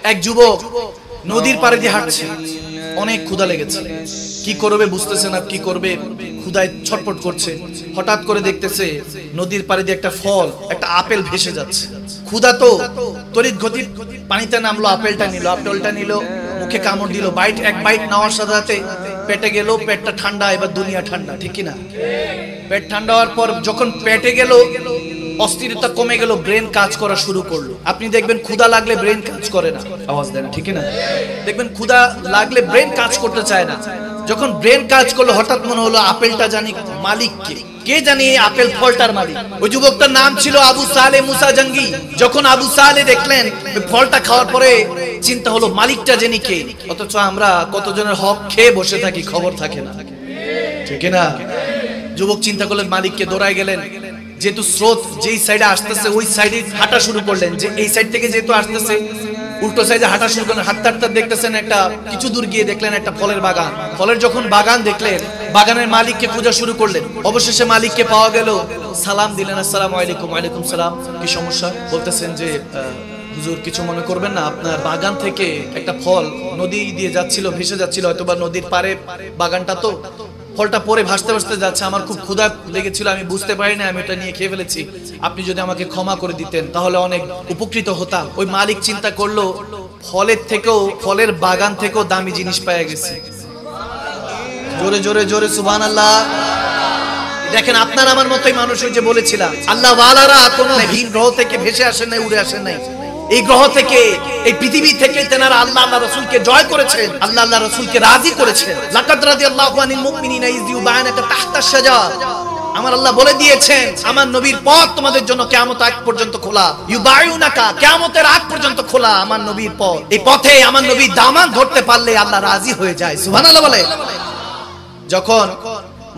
এক যুবক নদীর পাড়ে দিয়ে হাঁটছে, অনেক ক্ষুধা লেগেছে, কি করবে বুঝতেছে না, কি করবে, ক্ষুধায় ছটফট করছে। হঠাৎ করে দেখতেছে নদীর পাড়ে দিয়ে একটা ফল, একটা আপেল ভেসে যাচ্ছে। ক্ষুধা তো তড়িৎ গতি পানিতে নামলো, আপেলটা নিল, মুখে কামড় দিল, এক বাইট নেওয়ার সাথে সাথে পেটে গেল, পেটটা ঠান্ডা, এবার দুনিয়া ঠান্ডা, ঠিক কিনা? পেট ঠান্ডা হওয়ার পর যখন পেটে গেল, অস্থিরতা কমে গেল, ব্রেন কাজ করা শুরু করলো। আপনি দেখবেন ক্ষুধা লাগলে ব্রেন কাজ করে না, আওয়াজ দেয় না, ঠিক না? দেখবেন ক্ষুধা লাগলে ব্রেন কাজ করতে চায় না। যখন ব্রেন কাজ করলো, হঠাৎ মনে হলো আপেলটা জানি মালিক কে জানি এই আপেল ফলটার মালিক। ওই যুবকটার নাম ছিল আবু সালে মুসা জঙ্গি। যখন আবু সালে দেখলেন ফলটা খাওয়ার পরে চিন্তা হলো মালিকটা জানি কে। অথচ আমরা কতজনের হক খেয়ে বসে থাকি, খবর থাকে না, ঠিক না? যুবক চিন্তা করলেন মালিককে, দৌড়ায় গেলেন। যেহেতু স্রোত যেই সাইডে আসতেছে ওই সাইডে হাঁটা শুরু করলেন, যে এই সাইড থেকে যেহেতু আসতেছে উল্টো সাইডে হাঁটা শুরু করলেন। হাঁটতে হাঁটতে দেখতেছেন একটা কিছু দূর গিয়ে দেখলেন একটা ফলের বাগান। ফলের যখন বাগান দেখলেন, বাগানের মালিককে খোঁজা শুরু করলেন। অবশেষে মালিককে পাওয়া গেল, সালাম দিলেন, আসসালামু আলাইকুম। ওয়ালাইকুম সালাম। কি সমস্যা? বলতেছেন যে হুজুর কিছু মনে করবেন না, আপনার বাগান থেকে একটা ফল নদী দিয়ে যাচ্ছিল, ভেসে যাচ্ছিল, হয়তোবা নদীর পাড়ে বাগানটা, তো ফলটা পরে ভাসতে ভাসতে যাচ্ছে। আমার খুব ক্ষুধা লেগেছিল, আমি বুঝতে পারি না, আমি এটা নিয়ে খেয়ে ফেলেছি। আপনি যদি আমাকে ক্ষমা করে দিতেন তাহলে অনেক উপকৃত হতাম। ওই মালিক চিন্তা করলো ফলের বাগান থেকেও দামি জিনিস পেয়ে গেছে। জোরে জোরে জোরে সুবহানাল্লাহ। দেখেন, আপনার আমার মতোই মানুষ, ওই যে বলেছিলাম আল্লাহ ওয়ালারা কোনো ভিন গ্রহ থেকে ভেসে আসেন নাই, উড়ে আসেন নাই। এই গ্রহ থেকে, এই পৃথিবী থেকে তেনারা আল্লাহ রাসূলকে জয় করেছেন, আল্লাহ রাসূলকে রাজি করেছেন। লাকাদ রাদিয়াল্লাহু আনিল মুমিনিনা ইয ইউবায়িনুকা তাহতা আশ-শাজার। আমার আল্লাহ বলে দিয়েছেন আমার নবীর পথ তোমাদের জন্য কিয়ামত আগ পর্যন্ত খোলা। ইউবায়িনুকা, কিয়ামতের আগ পর্যন্ত খোলা আমার নবীর পথ। এই পথে আমার নবীর দামান ধরতে পারলে আল্লাহ রাজি হয়ে যায়। সুবহানাল্লাহ বলে। যখন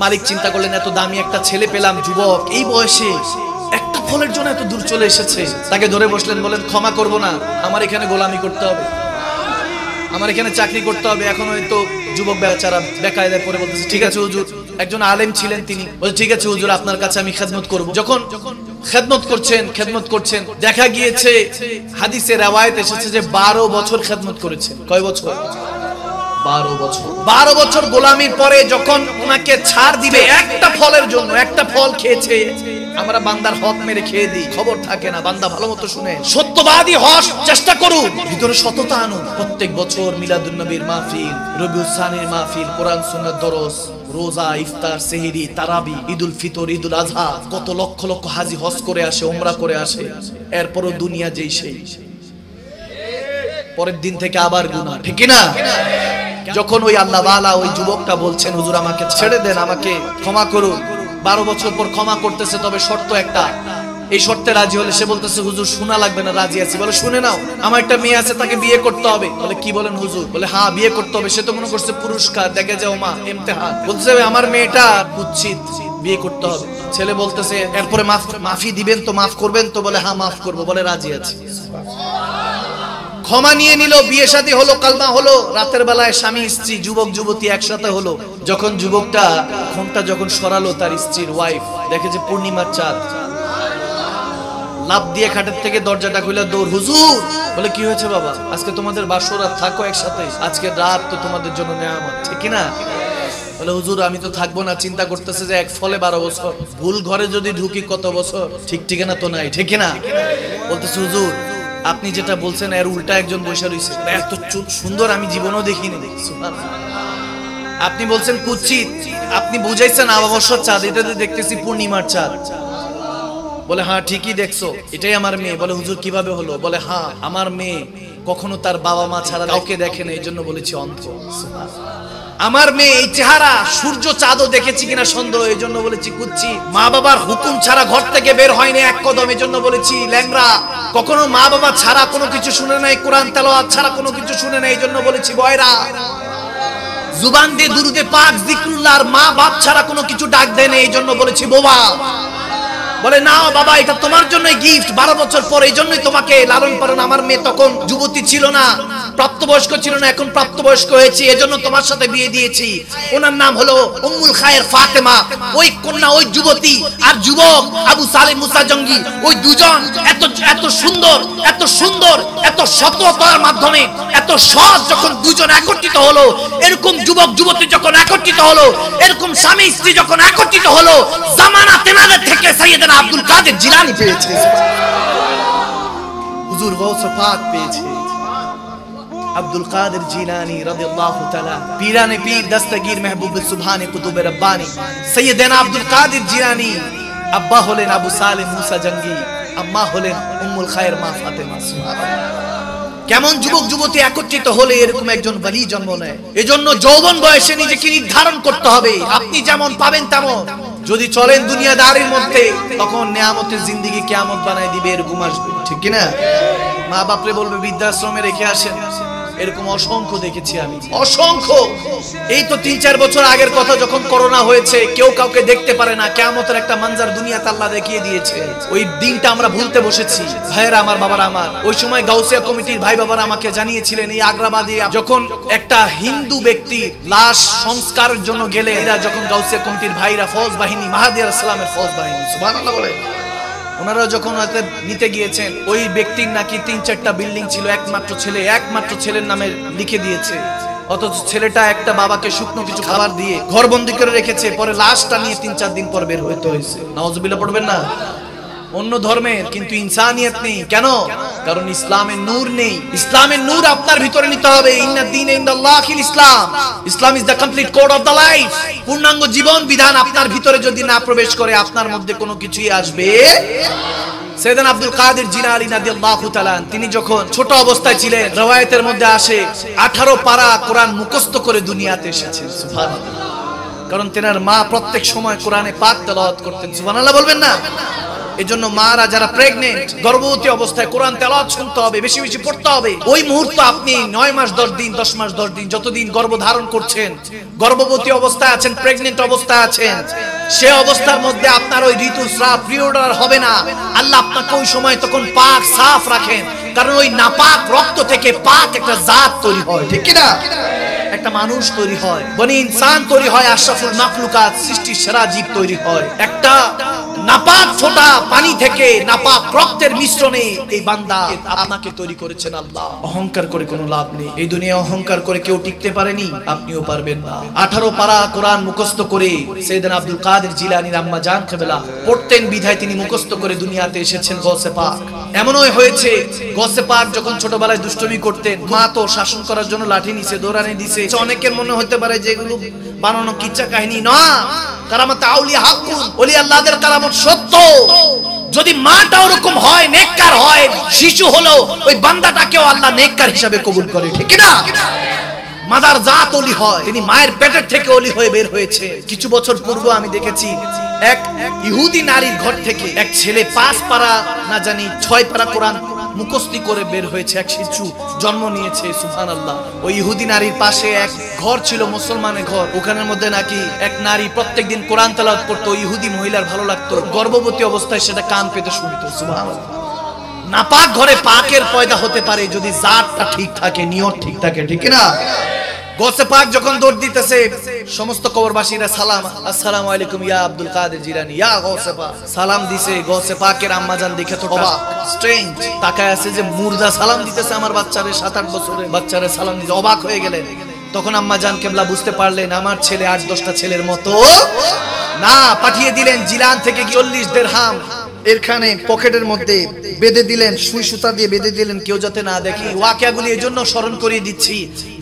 মালিক চিন্তা করলেন এত দামি একটা ছেলে পেলাম, যুবক, এই বয়সে একটা ফলের জন্য এত দূর চলে এসেছে, তাকে ধরে বসলেন, বলেন ক্ষমা করব না, আমার এখানে গোলামি করতে হবে, আমার এখানে চাকরি করতে হবে। এখন হয়তো যুবক বেচারা বেকায়দায় পড়ে বলতেছে, ঠিক আছে হুজুর। একজন আলেম ছিলেন, তিনি বলে, ঠিক আছে হুজুর, আপনার কাছে আমি খেদমত করব। যখন খেদমত করছেন, দেখা গিয়েছে হাদিসে রওয়ায়াত এসেছে যে 12 বছর খেদমত করেছেন। কয় বছর? 12 বছর গোলামির পরে যখন ওনাকে ছাড় দিবে একটা ফলের জন্য, একটা ফল খেয়েছে, আমরা বান্দার হক মেরে খেয়ে দিই, খবর থাকে না। বান্দা ভালো মতো শুনে, সত্যবাদী হওয়ার চেষ্টা করুন, ভিতরে সততা আনুন। প্রত্যেক বছর মিলাদুন নবীর মাহফিল, রবিউল সানির মাহফিল, কোরআন সুন্নাত দরস, রোজা, ইফতার, সেহরি, তারাবি, ঈদুল ফিতর, ঈদুল আজহা, কত লক্ষ লক্ষ হাজি হজ করে আসে, ওমরা করে আসে। এরপরও দুনিয়া যেই সেই, পরের দিন থেকে আবার গুনাহ, ঠিক না? যখন ওই আল্লাহ ওয়ালা ওই যুবকটা বলছেন, হুজুর আমাকে ছেড়ে দেন, আমাকে ক্ষমা করুন। 12 বছর পর ক্ষমা করতেছে, তবে শর্ত একটা। এই শর্তে রাজি হলে সে বলতেছে, হুজুর শোনা লাগবে না, রাজি আছি। বলে, শুনে নাও, আমার একটা মেয়ে আছে, তাকে বিয়ে করতে হবে। বলে, কি বলেন হুজুর? বলে, হ্যাঁ বিয়ে করতে হবে। সে তো মনে করছে পুরস্কার, দেখে যাও মা ইমতিহান। বলতেছে, আমার মেয়েটা কুচ্ছিত, বিয়ে করতে হবে। ছেলে বলতেছে, এরপরে মাফি দিবেন তো, মাফ করবেন তো? বলে, হ্যাঁ মাফ করবো। বলে, রাজি আছি। ক্ষমা নিয়ে নিল, বিয়ে শাদী হলো, কালমা হলো। রাতের বেলায় স্বামী স্ত্রী, যুবক যুবতী একসাথে হলো। যখন যুবকটা ঘোমটা যখন সরালো, তার স্ত্রীর ওয়াইফ দেখে যে পূর্ণিমার চাঁদ। লাফ দিয়ে খাটের থেকে দরজাটা খুলে দৌড়, হুজুর। বলে, কি হয়েছে বাবা? আজকে তোমাদের বাসর রাত, থাকো একসাথে, আজকে রাত তো তোমাদের জন্য নেয়ামত, ঠিক না? বলে, হুজুর আমি তো থাকবো না। চিন্তা করতেছে যে এক ফলে 12 বছর, ভুল ঘরে যদি ঢুকি কত বছর, ঠিক ঠিকানা তো নাই, ঠিক না? বলতেছে, হুজুর আপনি যেটা বলছেন এর উল্টা একজন বসে রয়েছে, এত সুন্দর আমি জীবনও দেখিনি। আপনি বলছেন কুচ্ছিত, আপনি বুঝাইছেন অমাবস্যার চাঁদ, এটা দেখতেছি পূর্ণিমার চাঁদ। বলে, হ্যাঁ ঠিকই দেখছো, এটাই আমার মেয়ে। বলে, হুজুর কিভাবে হলো? বলে, হ্যাঁ আমার মেয়ে কখনো তার বাবা মা ছাড়া কাউকে দেখে না, এই জন্য বলেছি অন্ধ। আমার মেয়ে এই চেহারা, সূর্য চাঁদও দেখেছি কিনা সন্দেহ, এই জন্য বলেছি কুচ্ছি। মা বাবার হুকুম ছাড়া ঘর থেকে বের হয়নি এক কদম, এই জন্য বলেছি ল্যাংড়া। কখনো মা বাবা ছাড়া কোনো কিছু শুনে নাই, কোরআন তেলাওয়াত ছাড়া কোনো কিছু শুনে নাই, এই জন্য বলেছি বয়রা। জুবান দিয়ে দুরুদে পাক জিকরুল্লাহ আর মা বাপ ছাড়া কোনো কিছু ডাক দেয় না, এই জন্য বলেছি বোবা। বলে, না বাবা এটা তোমার জন্যই গিফট, 12 বছর পর, এই জন্যই তোমাকে লালন পালন। আমার মেয়ে তখন যুবতী ছিল না, প্রাপ্তবয়স্ক ছিল না, এখন প্রাপ্তবয়স্ক হয়েছে, এজন্য তোমার সাথে বিয়ে দিয়েছি। ওনার নাম হলো উম্মুল খায়ের ফাতেমা। ওই কন্যা, ওই যুবতী আর যুবক আবু আবু সালেহ মুসা জঙ্গি, ওই দুজন এত সুন্দর এত সততার মাধ্যমে এত সৎ যখন দুজন একত্রিত হলো, এরকম যুবক যুবতী যখন একত্রিত হলো, এরকম স্বামী স্ত্রী যখন একত্রিত হলো, জামানা তেনাদের থেকে সাইয়েদনা আব্দুল কাদের জিলানী পেয়েছে, হুজুর গৌসে পাক পেয়েছে। আব্দুল কাদের জিলানী রাদিয়াল্লাহু তাআলা পীরানে পীর দস্তগীর মেহবুব সুবহানে কুতুবে রব্বানী সাইয়েদনা আব্দুল কাদের জিলানী আব্বা হলেন আবু সালেহ মুসা জঙ্গি, আম্মা হলেন উম্মুল খায়ের মা ফাতেমা। কেমন যুবক যুবতী একত্রিত হলে এরকম একজন ওলি জন্ম নেয়। এজন্য যৌবন বয়সে নিজেকে নির্ধারণ করতে হবে, আপনি যেমন পাবেন তেমন। যদি চলেন দুনিয়াদারির মধ্যে, তখন নিয়ামতের জিন্দেগি কিয়ামত বানায় দিবে, এরকম আসবে, ঠিক কি না? মা বাপরে বলবে বৃদ্ধাশ্রমে রেখে আসেন, এরকম অসংখ্য দেখেছি আমি, অসংখ্য। এই তো ৩-৪ বছর আগের কথা, যখন করোনা হয়েছে, কেউ কাউকে দেখতে পারে না, কিয়ামতের একটা মঞ্জার দুনিয়াতে আল্লাহ দেখিয়ে দিয়েছে। ওই দিনটা আমরা ভুলতে বসেছি। ভাইয়েরা আমার, বাবারা আমার, ওই সময় গাউসিয়া কমিটির ভাই বাবারা আমাকে জানিয়েছিলেন, এই আগ্রাবাদে যখন একটা হিন্দু ব্যক্তি লাশ সংস্কারের জন্য গেলে, এরা যখন গাউসিয়া কমিটির ভাইরা ফৌজ বাহিনী, মাহাদি আলাইহিস সালামের ফৌজ বাহিনী, সুবহানাল্লাহ বলে, ওনারা যখন নিতে গিয়েছেন, ওই ব্যক্তির নাকি ৩-৪টা বিল্ডিং ছিল, একমাত্র ছেলের নামে লিখে দিয়েছে, অথচ ছেলেটা একটা বাবাকে শুকনো কিছু খাবার দিয়ে ঘরবন্দি করে রেখেছে, পরে লাশটা নিয়ে ৩-৪ দিন পর বের হতে হয়েছে। নাউজুবিল্লাহ পড়বেন না? অন্য ধর্মের কিন্তু ইনসানিয়ত নেই। কেন? কারণ ইসলামের নূর নেই। ইসলামের নূর আপনার ভিতরে নিতে হবে। ইন্না দীনা ইনদাল্লাহিল ইসলাম, Islam is the complete code of the life. পূর্ণাঙ্গ জীবন বিধান আপনার ভিতরে যদি না প্রবেশ করে, আপনার মধ্যে কোনো কিছুই আসবে। সাইয়েদনা আব্দুল কাদের জিলানী রাদিয়াল্লাহু তাআলা, তিনি যখন ছোট অবস্থায় ছিলেন, রওয়ায়াতের মধ্যে আসে 18 পারা কোরআন মুখস্থ করে দুনিয়াতে এসেছেন। সুবহানাল্লাহ। কারণ তেনার মা প্রত্যেক সময় কোরআনে পাক তেলাওয়াত করতেন। সুবহানাল্লাহ বলবেন না? এজন্য মারা যারা প্রেগনেন্ট, গর্ভবতী অবস্থায় কোরআন তেলাওয়াত শুনতে হবে, বেশি বেশি পড়তে হবে। ওই মুহূর্তে আপনি 9 মাস 10 দিন, 10 মাস 10 দিন, যতদিন গর্ভ ধারণ করছেন, গর্ভবতী অবস্থায় আছেন, প্রেগনেন্ট অবস্থায় আছেন, সে অবস্থার মধ্যে আপনার ওই ঋতুস্রাব পিরিয়ড আর হবে না। আল্লাহ আপনাকে ওই সময় তখন পাক সাফ রাখেন, কারণ ওই নাপাক রক্ত থেকে পাক একটা জাত তৈরি হয়, ঠিক কি না? একটা মানুষ তৈরি হয়, বনি ইনসান তৈরি হয়, আশরাফুল মাখলুকাত, সৃষ্টির সেরা জীব তৈরি হয়। একটা নাপাক ফোঁটা পানি থেকে, নাপাক রক্তের মিশ্রণে এই বান্দা আপনাকে তৈরি করেছেন আল্লাহ। অহংকার করে কোনো লাভ নেই। এই দুনিয়া অহংকার করে কেউ টিকতে পারেনি, আপনিও পারবেন না। 18 পারা কোরআন মুখস্থ করে সাইয়েদনা আব্দুল কাদের জিলানীর আম্মা জান কেবলা পড়তেন, বিধায় তিনি মুখস্থ করে দুনিয়াতে এসেছেন গৌসে পাক। এমনই হয়েছে, গৌসে পাক যখন ছোটবেলায় দুষ্টমি করতেন, মা তো শাসন করার জন্য লাঠি নিছে, দৌড়ানি দিছে। অনেকের মনে হতে পারে যে এগুলো বানানো কিচ্ছা কাহিনী। না, কারামাত আউলিয়া হাক্কুন, ওলি আল্লাহদের কারামত সত্য। যদি মাটা ওরকম হয়, নেককার হয়, শিশু হলো, ওই বান্দাটাকেও আল্লাহ নেককার হিসাবে কবুল করে, ঠিক কি না? মাদার জাত ওলি হয়, তিনি মায়ের পেটের থেকে ওলি হয়ে বের হয়েছে। কিছু বছর পূর্বে আমি দেখেছি, এক ইহুদি নারীর ঘর থেকে এক ছেলে 5 পারা না জানি 6 পারা কোরআন মুখস্থি করে বের হয়েছে, এক শিশু জন্ম নিয়েছে। সুবহানাল্লাহ। ওই ইহুদি নারীর পাশে এক ঘর ছিল, মুসলমানের ঘর, ওখানের মধ্যে নাকি এক নারী প্রত্যেকদিন কোরআন তেলাওয়াত করতো। ইহুদি মহিলার ভালো লাগতো, গর্ভবতী অবস্থায় সেটা কান পেতে শুনতো। সুবহানাল্লাহ। নাপাক ঘরে পাকের পয়দা হতে পারে যদি জাতটা ঠিক থাকে, নিয়ত ঠিক থাকে, ঠিক না? গৌসে পাক যখন দৌড় দিতেছে, সমস্ত কবরবাসীরা সালাম, আসসালামু আলাইকুম ইয়া আব্দুল কাদের জিলানী, ইয়া গৌসে পাক, সালাম দিছে। গৌসে পাকের আম্মা জান দেখে তো অবাক, স্ট্রেঞ্জ, তাকায় আছে যে মুর্দা সালাম দিতেছে, আমার বাচ্চারে 7-8 বছরের বাচ্চারে সালাম দিতে, অবাক হয়ে গেলেন। তখন আম্মা জান কেবলা বুঝতে পারলেন আমার ছেলে 8-10টা ছেলের মতো না, পাঠিয়ে দিলেন জিলান থেকে 40 দিরহাম এরখানে পকেটের মধ্যে বেঁধে দিলেন, সুই সুতা দিয়ে বেঁধে দিলেন, কেউ যাতে না দেখে। ওয়াকিয়াগুলি এই জন্য স্মরণ করিয়ে দিচ্ছি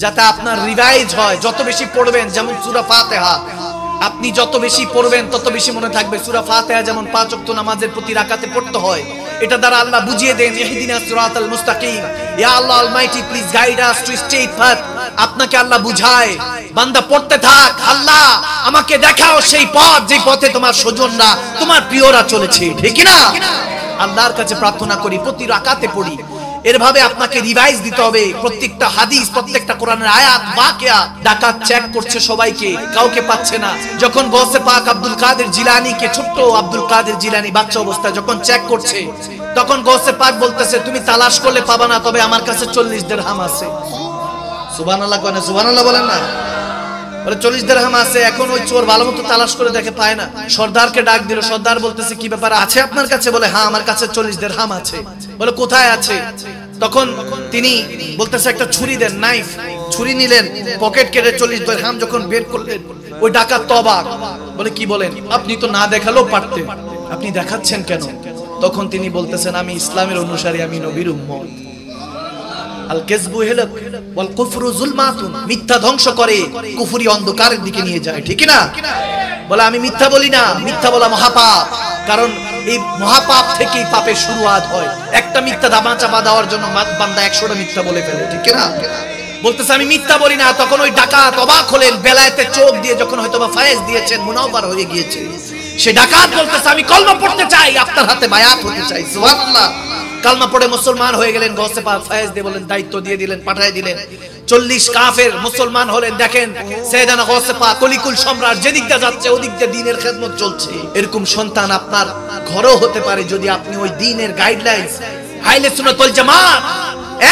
যাতে আপনার রিভাইজ হয়। যত বেশি পড়বেন, যেমন সূরা ফাতিহা, আপনি যত বেশি পড়বেন তত বেশি মনে থাকবে। সূরা ফাতিহা যেমন 5 ওয়াক্ত নামাজের প্রতি রাকাতে পড়তে হয়, এটা দ্বারা আল্লাহ বুঝিয়ে দেন ইহদিনাস সিরাতাল মুস্তাকিম, ইয়া আল্লাহ almighty please guide us to straight path. আপনাকে আল্লাহ বুঝায়, বান্দা পড়তে থাক, আল্লাহ আমাকে দেখাও সেই পথ যে পথে তোমার স্বজনরা, তোমার প্রিয়রা চলেছে, ঠিক না? আল্লাহর কাছে প্রার্থনা করি, প্রতি রাকাতে পড়ি। এরভাবে আপনাকে রিভাইজ দিতে হবে। প্রত্যেকটা হাদিস, প্রত্যেকটা কোরআনের আয়াত, ওয়াকিয়া। ডাকাত চেক করছে সবাইকে, কাউকে পাচ্ছে না। যখন গৌসে পাক আব্দুল কাদের জিলানীকে, ছোট্ট আব্দুল কাদের জিলানী বাচ্চা অবস্থায় যখন চেক করছে, তখন গৌসে পাক বলতেছে তুমি তালাশ করলে পাবা না, তবে আমার কাছে 40 দিরহাম আছে। সুবহানাল্লাহ, কোন সুবহানাল্লাহ বলেন না? বলে 40 দিরহাম আছে। এখন ওই চোর ভালো মতো তালাশ করে দেখে পায় না, সর্দারকে ডাক দিল। সর্দার বলতেছে কি ব্যাপার আছে আপনার কাছে? বলে হ্যাঁ আমার কাছে 40 দিরহাম আছে। বলে কোথায় আছে? তখন তিনি বলতেছে একটা ছুরি দেন, নাইফ। ছুরি নিলেন, পকেট কেটে 40 দিরহাম যখন বের করলেন, ওই ডাকাত তো অবাক। বলে কি বলেন? আপনি তো না দেখালেও পারতেন, আপনি দেখাচ্ছেন কেন? তখন তিনি বলতেছেন আমি ইসলামের অনুসারী, আমি নবীর উম্মত। আল কাযবু হিলাক ওয়াল কুফরু যুলমাতুন, মিথ্যা ধ্বংস করে, কুফরি অন্ধকারের দিকে নিয়ে যায়, ঠিক না? বলে আমি মিথ্যা বলি না, মিথ্যা বলা মহাপাপ, কারণ এই মহাপাপ থেকেই পাপের শুরুয়াত হয়। একটা মিথ্যা দাবা চাপা দেওয়ার জন্য বান্দা 100টা মিথ্যা বলে ফেলে, ঠিক না? বলতেছে আমি মিথ্যা বলি না। তখন ওই ডাকাত অবাক হলেন, বেলায়েতে চোখ দিয়ে যখন হয়তোবা ফায়েজ দিয়েছেন, মুনাওয়ার হয়ে গিয়েছে। সে ডাকাত বলতেছে আমি কলমা পড়তে চাই, আপনার হাতে বায়াত হতে চাই। সুবহানাল্লাহ। কালমা পড়ে মুসলমান হয়ে গেলেন। গৌসে পাক ফায়েজ দিয়ে বলেন, দায়িত্ব দিয়ে দিলেন, পাঠিয়ে দিলেন। 40 কাফের মুসলমান হলেন। দেখেন সাইয়েদানা গৌসে পাক কলিকুল সম্রাট যেদিক দিয়ে যাচ্ছে ওদিক দিয়ে দ্বীনের খেদমত চলছে। এরকম সন্তান আপনার ঘরেও হতে পারে যদি আপনি ওই দ্বীনের গাইডলাইন্স, আহলে সুন্নাত ওয়াল জামাত,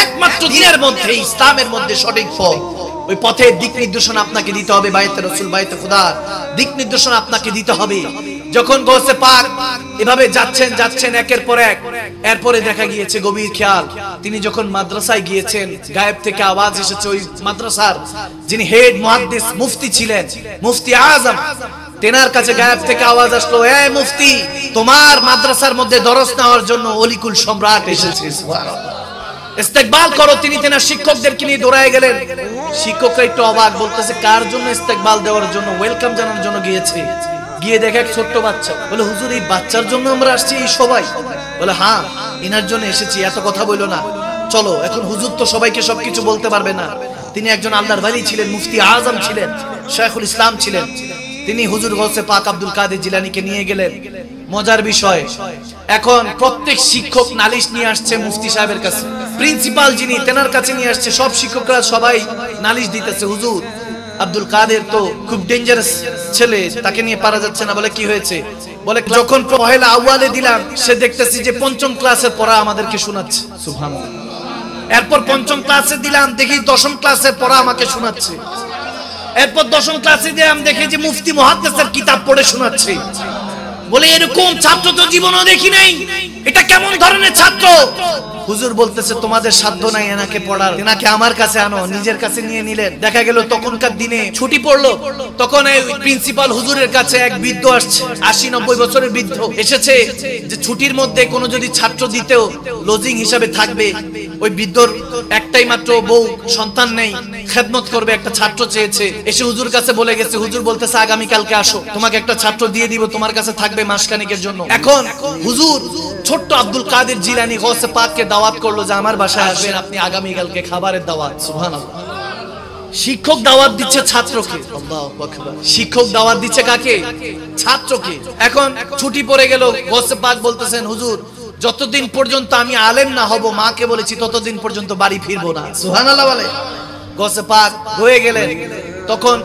একমাত্র দ্বীনের মধ্যে, ইসলামের মধ্যে সঠিক পথ, ওই পথের দিক নির্দেশনা আপনাকে দিতে হবে। বাইতে রাসূল, বাইতে খোদার দিক নির্দেশনা আপনাকে দিতে হবে। যখন গৌসে পাক এভাবে যাচ্ছেন যাচ্ছেন একের পর এক, এরপরে দেখা গিয়েছে গভীর খেয়াল, তিনি যখন মাদ্রাসায় গিয়েছেন, গায়েব থেকে আওয়াজ এসেছে ওই মাদ্রাসার যিনি হেড মুহাদ্দিস মুফতি ছিলেন, মুফতি আজম, তেনার কাছে গায়েব থেকে আওয়াজ আসলো, এ মুফতি, তোমার মাদ্রাসার মধ্যে দরস নেওয়ার জন্য অলিকুল সম্রাট এসেছে, সুবহানাল্লাহ, ইস্তেকবাল করো। তিনি তেনার শিক্ষকদেরকে নিয়ে দৌড়ায় গেলেন। শিক্ষকরা একটু অবাক, বলতেছে কার জন্য ইস্তেকবাল দেওয়ার জন্য, ওয়েলকাম জানানোর জন্য গিয়েছে। গিয়ে দেখে এক ছোট্ট বাচ্চা। বলে হুজুর এই বাচ্চার জন্য আমরা আসছি এই সবাই? বলে হ্যাঁ ইনার জন্য এসেছি, এত কথা বইলো না, চলো। এখন হুজুর তো সবাইকে সবকিছু বলতে পারবে না। তিনি একজন আল্লাহর ওলি ছিলেন, মুফতি আজম ছিলেন, শাইখুল ইসলাম ছিলেন। তিনি হুজুর গৌসে পাক আব্দুল কাদের জিলানীকে নিয়ে গেলেন। মজার বিষয়, এখন প্রত্যেক শিক্ষক নালিশ নিয়ে আসছে মুফতি সাহেবের কাছে। প্রিন্সিপাল যিনি, তেনার কাছে নিয়ে আসছে। সব শিক্ষকরা সবাই নালিশ দিতেছে, হুজুর আব্দুল কাদের তো খুব ডেঞ্জারাস ছেলে, তাকে নিয়ে পারা যাচ্ছে না। বলে কি হয়েছে? বলে যখন পহেলা আউয়ালে দিলাম, সে দেখতেছি যে 5ম ক্লাসের পড়া আমাদেরকে শোনাচ্ছে, সুবহানাল্লাহ। এরপর 5ম ক্লাসে দিলাম, দেখি 10ম ক্লাসের পড়া আমাকে শোনাচ্ছে। এরপর 10ম ক্লাসে দিলাম, দেখি যে মুফতি মুহাদ্দিসের কিতাব পড়ে শোনাচ্ছে। বলে এরকম ছাত্র তো জীবনেও দেখি নাই, এটা কেমন ধরনের ছাত্র? হুজুর বলতেছে তোমাদের সাধ্য নাই এনাকে পড়ার, এনাকে আমার কাছে আনো। নিজের কাছে নিয়ে নিলেন। দেখা গেল তখনকার দিনে ছুটি পড়লো, তখন এই প্রিন্সিপাল হুজুরের কাছে এক বৃদ্ধ আসছে, 80-90 বছরের বৃদ্ধ এসেছে, যে ছুটির মধ্যে কোনো যদি ছাত্র দিতেও লজিং হিসাবে থাকবে। ওই বৃদ্ধর একটাই মাত্র বউ, সন্তান নেই, খেদমত করবে, একটা ছাত্র চেয়েছে। এসে হুজুর কাছে বলে গেছে। হুজুর বলতেছে আগামী কালকে আসো, তোমাকে একটা ছাত্র দিয়ে দিব, তোমার কাছে থাকবে মাসখানেকের জন্য। এখন হুজুর ছোট্ট আব্দুল কাদের জিলানী গৌসে পাককে দাওয়াত করলো যে আমার বাসায় আসবেন আপনি, আগামী কালকে খাবারের দাওয়াত। সুবহানাল্লাহ। শিক্ষক দাওয়াত দিচ্ছে ছাত্রকে, আল্লাহু আকবার। শিক্ষক দাওয়াত দিচ্ছে কাকে? ছাত্রকে। এখন ছুটি পড়ে গেল। গৌসে পাক বলতেছেন হুজুর যতদিন পর্যন্ত আমি আলেম না হব, মাকে বলেছি ততদিন পর্যন্ত বাড়ি ফিরবো না। সুবহানাল্লাহ বলে। গৌসে পাক হয়ে গেলেন। তখন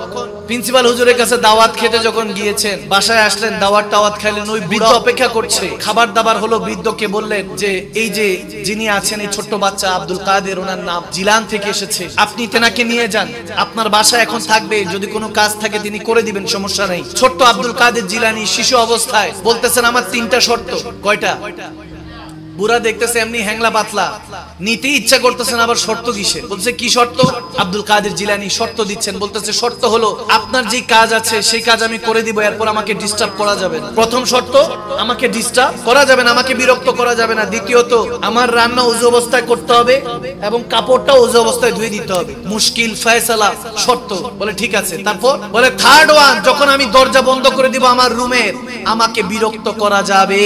প্রিন্সিপাল হুজুরের কাছে দাওয়াত খেতে যখন গিয়েছেন, বাসায় আসলেন, দাওয়াত টাওয়াত খাইলেন। ওই বৃদ্ধ অপেক্ষা করছে, খাবার দাবার হলো। বৃদ্ধকে বললেন যে এই যে যিনি আছেন, এই ছোট্ট বাচ্চা আব্দুল কাদের, ওনার নাম, জিলান থেকে এসেছে, আপনি তেনাকে নিয়ে যান, আপনার বাসায় এখন থাকবে, যদি কোনো কাজ থাকে তিনি করে দিবেন, সমস্যা নেই। ছোট্ট আব্দুল কাদের জিলানী শিশু অবস্থায় বলতেছেন আমার 3টা শর্ত। কয়টা? বুড়া দেখতেছে এমনি হ্যাংলা পাতলা, নিতে ইচ্ছা করতেছেন, আবার শর্ত কিসে? বলছে কি শর্ত? আব্দুল কাদের জিলানী শর্ত দিচ্ছেন। বলতেছে শর্ত হলো আপনার যে কাজ আছে সেই কাজ আমি করে দিব, এরপর আমাকে ডিস্টার্ব করা যাবে না। প্রথম শর্ত, আমাকে ডিস্টার্ব করা যাবে না, আমাকে বিরক্ত করা যাবে না। দ্বিতীয়ত, আমার রান্না ওযু অবস্থায় করতে হবে এবং কাপড়টা ওযু অবস্থায় ধুয়ে দিতে হবে। মুশকিল ফয়সালা শর্ত। বলে ঠিক আছে। তারপর বলে থার্ড ওয়ান, যখন আমি দরজা বন্ধ করে দিব আমার রুমের, আমাকে বিরক্ত করা যাবে।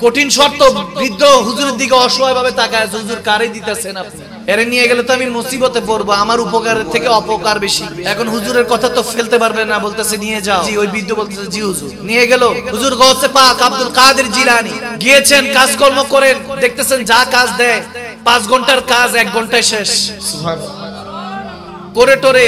কঠিন শর্ত। বৃদ্ধ হুজুরের দিকে অসহায় ভাবে তাকায়, হুজুর কারে দিতেছেন আপনি? এরে নিয়ে গেলে তো আমি মুসিবতে পড়বো, আমার উপকারের থেকে অপকার বেশি। এখন হুজুরের কথা তো ফেলতে পারবে না, বলতেছে নিয়ে যাও। জি, ওই বৃদ্ধ বলতেছে জি হুজুর। নিয়ে গেল। হুজুর গৌসে পাক আব্দুল কাদের জিলানী গিয়েছেন, কাজকর্ম করেন, দেখতেছেন যা কাজ দেয় 5 ঘন্টার কাজ 1 ঘন্টায় শেষ। সুবহানাল্লাহ। করে টোরে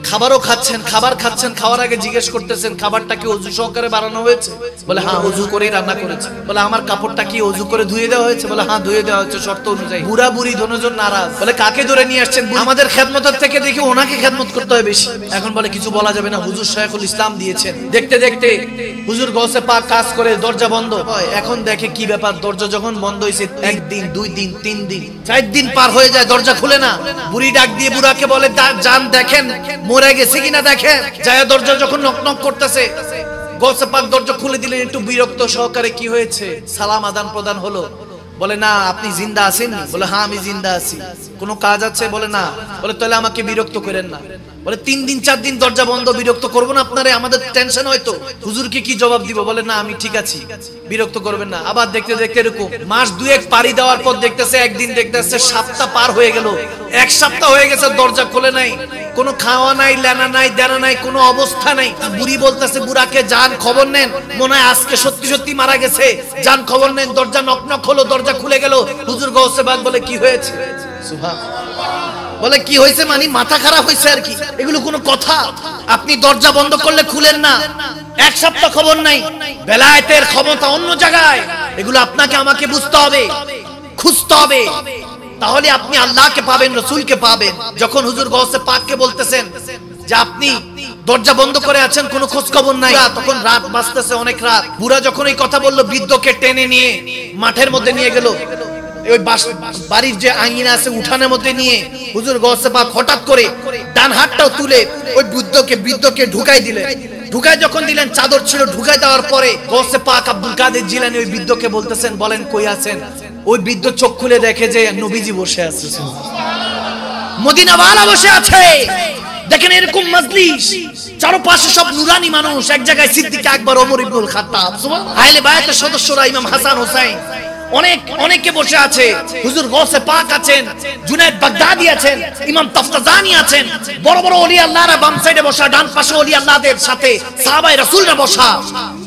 খাবারও খাচ্ছেন, খাবার খাচ্ছেন, খাওয়ার আগে জিজ্ঞেস করতেছেন খাবারটা কি ওযু সহকারে বানানো হয়েছে? বলে হ্যাঁ ওযু করেই রান্না করেছে। বলে আমার কাপড়টা কি ওযু করে ধুয়ে দেওয়া হয়েছে? বলে হ্যাঁ ধুয়ে দেওয়া হয়েছে শর্ত অনুযায়ী। বুড়া বুড়ি দুজন নারাজ। বলে কাকে ধরে নিয়ে আসছেন? আমাদের খেদমতের থেকে দেখি ওনাকে খেদমত করতে হয় বেশি। এখন বলে কিছু বলা যাবে না, হুজুর শাইখুল ইসলাম দিয়েছেন। দেখতে দেখতে হুজুর গৌসে পাক কাজ করে দরজা বন্ধ। এখন দেখে কি ব্যাপার, দরজা যখন বন্ধ হয়েছে 1 দিন 2 দিন 3 দিন 4 দিন পার হয়ে যায়, দরজা খুলে না। বুড়ি ডাক দিয়ে বুড়াকে বলে যান দেখেন মরে গেছে কিনা দেখেন। যায় দরজা যখন নক নক করতেছে, গৌসে পাক দরজা খুলে দিলেন একটু বিরক্ত সহকারে। কি হয়েছে? সালাম আদান প্রদান হলো। বলে না আপনি জিন্দা আছেন? বলে হ্যাঁ আমি জিন্দা আছি। কোনো কাজ আছে? বলে না। বলে তাহলে আমাকে বিরক্ত করেন না। বলে 3 দিন 4 দিন দরজা বন্ধ, বিরক্ত করবো না আপনারে? আমাদের টেনশন হয়তো। হুজুরকে কি জবাব দিব? বলে না আমি ঠিক আছি, বিরক্ত করবেন না। আবার দেখতে দেখতে এরকম মাস 2-1 পারি দেওয়ার পর দেখতেছে একদিন দেখতেছে সপ্তাহ পার হয়ে গেল। 1 সপ্তাহ হয়ে গেছে দরজা খোলে নাই, কোনো খাওয়া নাই, লেনা নাই, দেনা নাই, কোনো অবস্থা নাই। বুড়ি বলতেছে বুড়াকে যান খবর নেন, মনে হয় আজকে সত্যি সত্যি মারা গেছে, যান খবর নেন। দরজা নক নক হলো, দরজা খুলে গেল। হুজুর গৌসে পাক বলে কি হয়েছে? সুবহানাল্লাহ। বলে কি হয়েছে মানে মাথা খারাপ হয়েছে আর কি। এগুলো কোনো কথা? আপনি দরজা বন্ধ করলে খুলেন না, 1 সপ্তাহ খবর নাই। বেলায়েতের ক্ষমতা অন্য জায়গায়। এগুলো আপনাকে আমাকে বুঝতে হবে, খুঁজতে হবে, তাহলে আপনি আল্লাহকে পাবেন, রাসূলকে পাবেন। যখন হুজুর গৌসে পাককে বলতেছেন যে আপনি দরজা বন্ধ করে আছেন, কোনো খোঁজ খবর নাই, তখন রাত বাজতেছে অনেক রাত। বুড়া যখন এই কথা বললো, বৃদ্ধকে টেনে নিয়ে মাঠের মধ্যে নিয়ে গেল। ওই বাড়ির যে আঙ্গিনা আছে উঠানের মধ্যে নিয়ে হুজুর গৌসে পাক হঠাৎ করে ডান হাতটাও তুলে ওই বৃদ্ধকে ঢুকাই দিলেন। ঢুকাই যখন দিলেন, চাদর ছিল, ঢুকাই দেওয়ার পরে গৌসে পাক আব্দুল কাদের জিলানী ওই বৃদ্ধকে বলতেছেন বলেন কই আছেন? ওই বৃদ্ধ চোখ খুলে দেখে যে নবীজি বসে আছে, মদিনাওয়ালা বসে আছে। দেখেন এরকম মজলিস, চারপাশে সব নুরানি মানুষ, এক জায়গায় সিদ্দিক আকবর, ওমর ইবনুল খাত্তাব, আহলে বায়াতের সদস্যরা, ইমাম হাসান হোসেন, অনেকে বসে আছে। হুজুর গৌসে পাক আছেন, জুনায়েদ বাগদাদি আছেন, ইমাম তাফতাজানি আছেন, বড় বড় ওলি আল্লাহরা বাম সাইডে বসা, ডান পাশে ওলি আল্লাহদের সাথে সাহাবায়ে রাসূলরা বসা,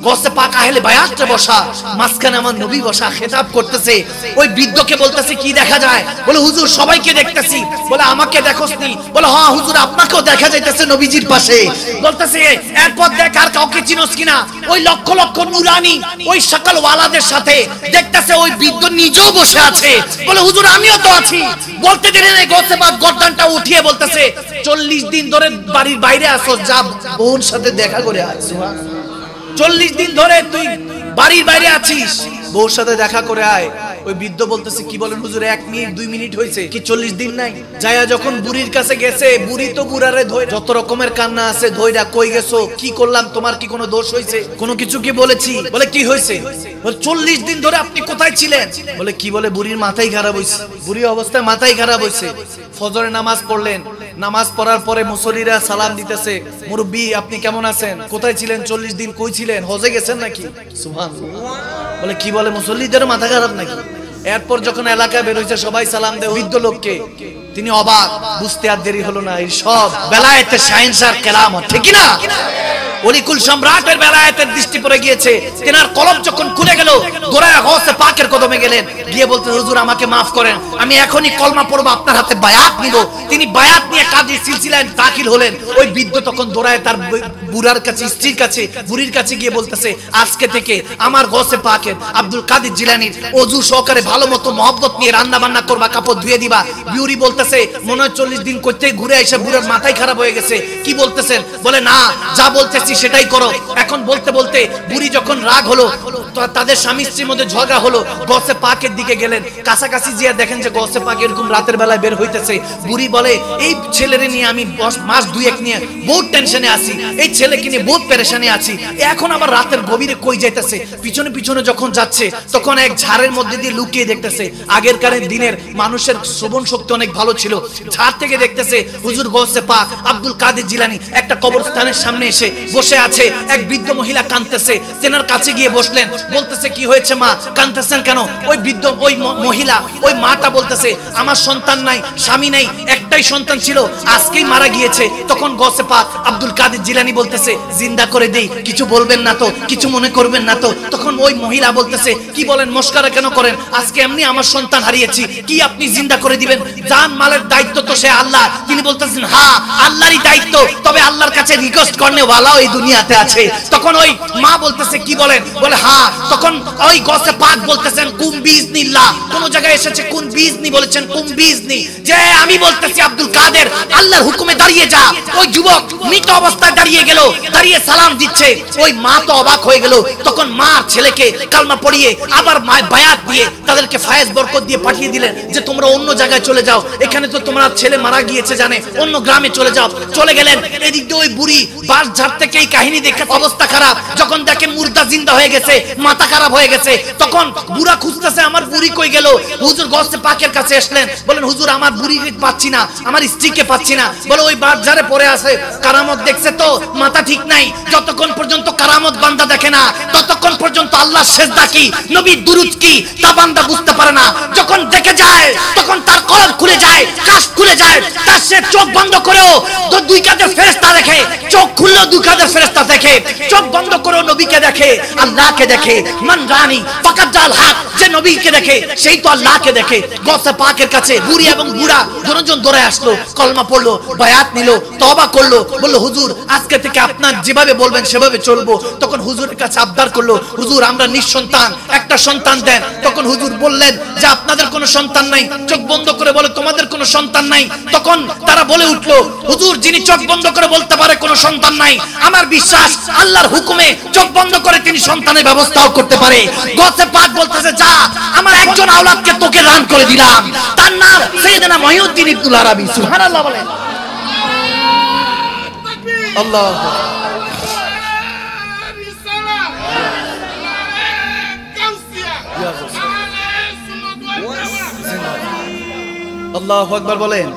গৌসে পাক আহলে বায়াতরা বসা, মাঝখানে আমার নবী বসা, খেতাব করতেছে। ওই বৃদ্ধকে বলতেছে কি দেখা যায়? বলে হুজুর সবাইকে দেখতেছি। বলে আমাকে দেখোসনি? বলে হ্যাঁ হুজুর আপনাকেও দেখা যাইতেছে নবীজির পাশে। বলতেছে এরপর দেখ আর কাউকে চিনোস কিনা? ওই লক্ষ লক্ষ নুরানি ওই সকল ওয়ালাদের সাথে দেখতেছে ওই বৃদ্ধ নিজেও বসে আছে। বলে হুজুর আমিও তো আছি। বলতে দেরি নেই, গৌসে পাক গর্দানটা উঠিয়ে বলতেছে 40 দিন ধরে বাড়ির বাইরে আসো, যা বোন সাথে দেখা করে আয়। 40 দিন ধরে তুই বাড়ির বাইরে আছিস, বউর সাথে দেখা করে আয়। ওই বৃদ্ধ বলতেছে কি বলেন হুজুর 1 মিনিট 2 মিনিট হয়েছে, কি 40 দিন নাই? যায়া যখন বুড়ির কাছে গেছে, বুড়ি তো বুড়ারে ধরে যত রকমের কান্না আছে ধইরা, কই গেছো, কি করলাম, তোমার কি কোনো দোষ হয়েছে, কোনো কিছু কি বলেছি? বলে কি হয়েছে? বলে 40 দিন ধরে আপনি কোথায় ছিলেন? বলে কি বলে? বুড়ির মাথাই খারাপ হয়েছে, বুড়ি অবস্থায় মাথাই খারাপ হয়েছে। ফজরের নামাজ পড়লেন, নামাজ পড়ার পরে মুসল্লিরা সালাম দিতেছে, মুরব্বি আপনি কেমন আছেন? কোথায় ছিলেন 40 দিন? কই ছিলেন? হজে গেছেন নাকি? সুবহানাল্লাহ। বলে কি বলে? মুসল্লিদের মাথা খারাপ নাকি? এরপর যখন এলাকায় বের হইছে সবাই সালাম দেয় বৃদ্ধ লোককে, তিনি অবাক, বুঝতে আর দেরি হলো না, এই সব বেলায়েতের শাহিনশার কেরামত, ঠিক না? ওলিকুল সম্রাটের বেলায়েতের দৃষ্টি পড়ে গিয়েছে। তেনার কলম যখন খুলে গেল, দৌড়ায় গৌসে পাকের কদমে গেলেন, গিয়ে বলতেন হুজুর আমাকে মাফ করেন, আমি এখনই কলমা পড়বো, আপনার হাতে বায়াত নিব। তিনি বায়াত নিয়ে কাজী সিলসিলায় দাখিল হলেন। ওই বৃদ্ধ তখন দৌড়ায় তার বুড়ার কাছে, স্ত্রীর কাছে, বুড়ির কাছে গিয়ে বলতেছে আজকে থেকে আমার গৌসে পাকের আব্দুল কাদের জিলানীর ওযু সহকারে ভালো মতো মহব্বত নিয়ে রান্না বান্না করবা, কাপড় ধুয়ে দিবা। বিউরি বলতেছে মনে হয় 40 দিন করতে ঘুরে এসে বুড়ার মাথায় খারাপ হয়ে গেছে, কি বলতেছেন? বলে না, যা বলতেছি সেটাই করো। এখন বলতে বলতে বুড়ি যখন রাগ হলো, তাদের স্বামী স্ত্রীর মধ্যে ঝগড়া হলো, গৌসে পাকের দিকে গেলেন। কাছাকাছি গিয়ে দেখেন যে গৌসে পাক এরকম রাতের বেলায় বের হইতেছে। বুড়ি বলে এই ছেলেরে নিয়ে আমি মাস 2-1 নিয়ে বহুত টেনশনে আছি, এই ছেলেকে নিয়ে বহুত পেরেশানি আছি, এখন আবার রাতের গভীরে কই যাইতেছে। পিছনে পিছনে যখন যাচ্ছে তখন এক ঝাড়ের মধ্যে দিয়ে লুকিয়ে দেখতেছে। আগেরকার দিনের মানুষের শ্রবণ শক্তি অনেক ভালো ছিল, ঝাড় থেকে দেখতেছে হুজুর গৌসে পাক আব্দুল কাদের জিলানী একটা কবরস্থানের সামনে এসে বসে আছে। এক বৃদ্ধ মহিলা কাঁদতেছে, তেনার কাছে গিয়ে বসলেন। বলতেছে কি হয়েছে মা, কাঁদতেছেন কেন? ওই বৃদ্ধ ওই মহিলা ওই মাটা বলতেছে আমার সন্তান নাই, স্বামী নাই, একটাই সন্তান ছিল, আজকেই মারা গিয়েছে। তখন গৌসে পাক আব্দুল কাদের জিলানী বলতেছে জিন্দা করে দেই, কিছু বলবেন না তো, কিছু মনে করবেন না তো? তখন ওই মহিলা বলতেছে কি বলেন, মস্করা কেন করেন, আজকে এমনি আমার সন্তান হারিয়েছি, কি আপনি জিন্দা করে দিবেন? জান মালের দায়িত্ব তো সে আল্লাহ। তিনি বলতেছেন হ্যাঁ আল্লাহরই দায়িত্ব, তবে আল্লাহর কাছে রিকোয়েস্ট করনে ওয়ালাও এই দুনিয়াতে আছে। তখন ওই মা বলতেছে কি বলেন, বলে হ্যাঁ। তখন ওই গৌসে পাক বলতেছেন কুম বিইজনিল্লাহ, কোন জায়গায় এসেছে কুম বিইজনি বলেছেন কুম বিইজনি, যে আমি বলতেছি আব্দুল কাদের আল্লাহর হুকুমে দাঁড়িয়ে যা। ওই যুবক মৃত অবস্থায় দাঁড়িয়ে গেল, দাঁড়িয়ে সালাম দিচ্ছে। ওই মা তো অবাক হয়ে গেল। তখন মা ছেলেকে কালমা পড়িয়ে আবার বায়াত দিয়ে তাদেরকে ফায়েজ বরকত দিয়ে পাঠিয়ে দিলেন যে তোমরা অন্য জায়গায় চলে যাও, এখানে তো তোমার ছেলে মারা গিয়েছে জানে, অন্য গ্রামে চলে যাও। চলে গেলেন। এদিক দিয়ে ওই বুড়ি বাস ঝাড় থেকে এই কাহিনী দেখে অবস্থা খারাপ, যখন দেখে মুর্দা জিন্দা হয়ে গেছে, মাথা খারাপ হয়ে গেছে, তখন বুড়া খুঁজতেছে আমার বুড়ি কই গেল। হুজুর গৌসে পাকের কাছে আসলেন, বলেন হুজুর আমার বুড়িকে পাচ্ছি না, আমার স্ত্রীকে পাচ্ছি না। বলে ওই বাস ঝাড়ে পড়ে আছে, কারামত দেখছে তো, মাথা ঠিক নাই। যতক্ষণ পর্যন্ত কারামত বান্দা দেখে না ততক্ষণ পর্যন্ত আল্লাহ সেজদা কি, নবী দুরুদ কি তা বান্দা বুঝতে পারে না। যখন দেখে যায় তখন তার কলব খুলে যায়, কাশ খুলে যায়, তার সে চোখ বন্ধ করেও তো দুই কাঁধের ফেরেশতা দেখে, চোখ খুললেও দুই কাঁধের ফেরেশতা দেখে, চোখ বন্ধ করেও নবীকে দেখে, আল্লাহকে দেখে। মান রানী ফাকাত জাল হক, যে নবীকে দেখে সেই তো আল্লাহকে দেখে। গৌসে পাকের কাছে বুড়ি এবং বুড়া দুজন দৌড়ে আসলো, কলমা পড়লো, বায়াত নিল, তওবা করলো, বলল হুজুর আজকে থেকে আপনার যেভাবে বলবেন সেভাবে চলবো। তখন হুজুরের কাছে আবদার করলো হুজুর আমরা নিঃসন্তান, একটা সন্তান দেন। তখন হুজুর বললেন যে আপনাদের কোনো সন্তান নাই। চোখ বন্ধ করে বলে তোমাদের কোনো সন্তান নাই। তখন তারা বলে উঠলো হুজুর যিনি চোখ বন্ধ করে বলতে পারে কোনো সন্তান নাই, আমার বিশ্বাস আল্লাহর হুকুমে চোখ বন্ধ করে তিনি সন্তানের ব্যবস্থাও করতে পারে। গৌসে পাক বলতেছে যা আমার একজন আওলাদকে তোকে দান করে দিলাম, তার নাম সাইয়েদনা মহিউদ্দিন ইবনুল আরাবী। সুবহানাল্লাহ বলেন। আল্লাহ আল্লাহু আকবার বলেন।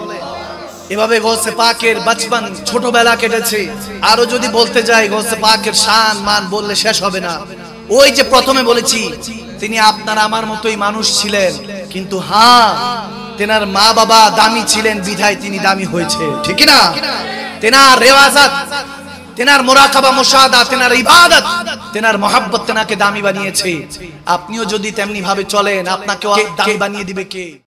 এভাবে গৌসে পাকের বাচপান ছোটবেলা কেটেছে। আরো যদি বলতে যাই গৌসে পাকের শান মান বললে শেষ হবে না। ওই যে প্রথমে বলেছি তিনি আপনার আমার মতোই মানুষ ছিলেন, কিন্তু হ্যাঁ তেনার মা বাবা দামি ছিলেন বিধায় তিনি দামি হয়েছে, ঠিক না? তেনার রেওয়াজাত, তেনার মুরাকাবা মুশাহাদা, তেনার ইবাদত, তেনার মহব্বত তেনাকে দামি বানিয়েছে। আপনিও যদি তেমনি ভাবে চলেন আপনাকেও দামি বানিয়ে দিবে কে?